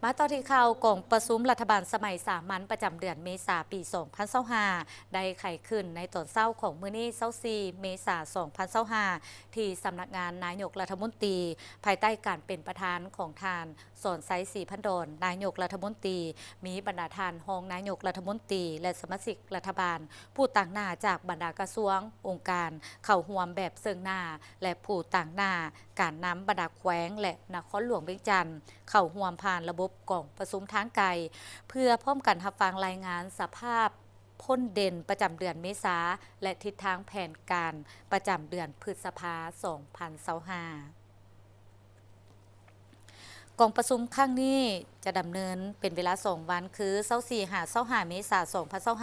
มาต่อที่ข่าวกองประชุมรัฐบาลสมัยสามัญประจำเดือนเมษายนปี2025ได้ไขขึ้นในตอนเช้าของมื้อนี้24เมษายน2025ที่สำนักงานนายกรัฐมนตรีภายใต้การเป็นประธานของทานสอนไซศรีพันดอนนายกรัฐมนตรีมีบรรดาทานรองนายกรัฐมนตรีและสมาชิกรัฐบาลผู้ต่างหน้าจากบรรดากระทรวงองค์การเข้าร่วมแบบเซิงหน้าและผู้ต่างหน้าการนำบรรดาแขวงและนครหลวงเวียงจันทน์เข้าร่วมผ่านระบบกองประชุมทางไกลเพื่อพร้อมกันรับฟังรายงานสภาพพ้นเด่นประจำเดือนเมษาและทิศทางแผนการประจำเดือนพฤษภาคม2025กองประชุมครั้งนี้จะดำเนินเป็นเวลา2วันคือ24-25เมษายน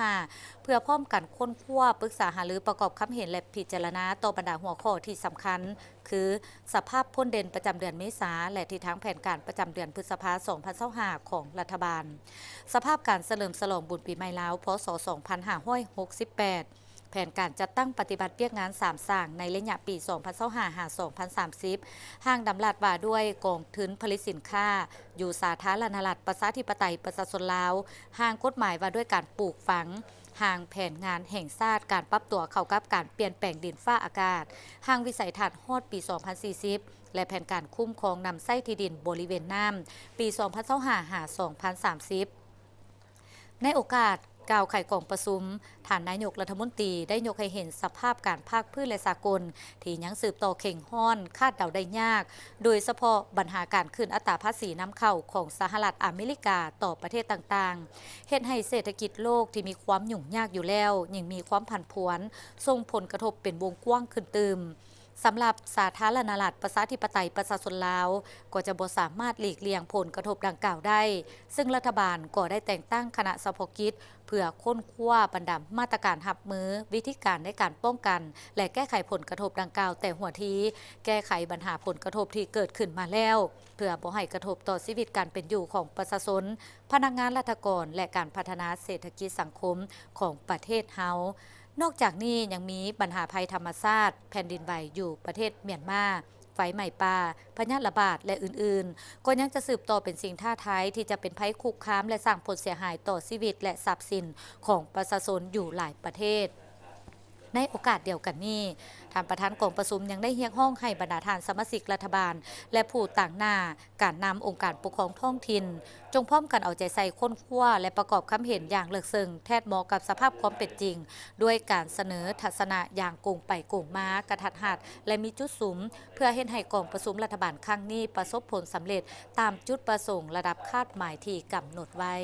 2025เพื่อพร้อมกันค้นคว้าปรึกษาหารือประกอบคำเห็นและพิจารณาต่อบรรดาหัวข้อที่สำคัญคือสภาพพ้นเด่นประจำเดือนเมษาและทิศทางแผนการประจำเดือนพฤษภาคม2025ของรัฐบาลสภาพการเฉลิมฉลองบุญปีใหม่ลาวพศ2568แผนการจัดตั้งปฏิบัติเวียกงาน3สร้างในระยะปี2025-2030ห้างดำลาดว่าด้วยกองทุนผลิตสินค้าอยู่สาธารณรัฐประชาธิปไตยประชาชนลาวห้างกฎหมายว่าด้วยการปลูกฝังห่างแผนงานแห่งชาติการปรับตัวเข้ากับการเปลี่ยนแปลงดินฟ้าอากาศห่างวิสัยทัศน์ฮอดปี2040และแผนการคุ้มครองนำไส้ที่ดินบริเวณน้ำปี2025-2030ในโอกาสกล่าวไขกองประชุมฐานนายกรัฐมนตรีได้ยกให้เห็นสภาพการภาคพืชและสากลที่ยังสืบต่อเข่งห้อนคาดเดาได้ยากโดยเฉพาะปัญหาการขึ้นอัตราภาษีนำเข้าของสหรัฐอเมริกาต่อประเทศต่างๆเฮ็ดให้เศรษฐกิจโลกที่มีความยุ่งยากอยู่แล้วยังมีความผันผวนส่งผลกระทบเป็นวงกว้างขึ้นตืมสำหรับสาธารณรัฐประชาธิปไตยประชาชนลาวก็จะบ่สามารถหลีกเลี่ยงผลกระทบดังกล่าวได้ซึ่งรัฐบาลก็ได้แต่งตั้งคณะเฉพาะกิจเพื่อค้นคว้าบรรดามาตรการรับมือวิธีการในการป้องกันและแก้ไขผลกระทบดังกล่าวแต่หัวทีแก้ไขปัญหาผลกระทบที่เกิดขึ้นมาแล้วเพื่อบ่ให้กระทบต่อชีวิตการเป็นอยู่ของประชาชนพนักงานราชการและการพัฒนาเศรษฐกิจสังคมของประเทศเฮานอกจากนี้ยังมีปัญหาภัยธรรมชาติแผ่นดินไหวอยู่ประเทศเมียนมาไฟไหม้ป่าพยาธิระบาดและอื่นๆก็ยังจะสืบต่อเป็นสิ่งท้าทายที่จะเป็นภัยคุกคามและสร้างผลเสียหายต่อชีวิตและทรัพย์สินของประชาชนอยู่หลายประเทศในโอกาสเดียวกันนี้ท่านประธานกองประชุมยังได้เรียกร้องให้บรรดาท่านสมาชิกรัฐบาลและผู้ต่างหน้าการนำองค์การปกครองท้องถิ่นจงพร้อมกันเอาใจใส่ค้นคว้าและประกอบคำเห็นอย่างเลิกซึ้งแทดเหมาะกับสภาพความเป็นจริงด้วยการเสนอทัศนะอย่างโกงไปโกงมากระทัดหัดและมีจุดสุมเพื่อเฮ็ดให้กองประชุมรัฐบาลครั้งนี้ประสบผลสำเร็จตามจุดประสงค์ระดับคาดหมายที่กำหนดไว้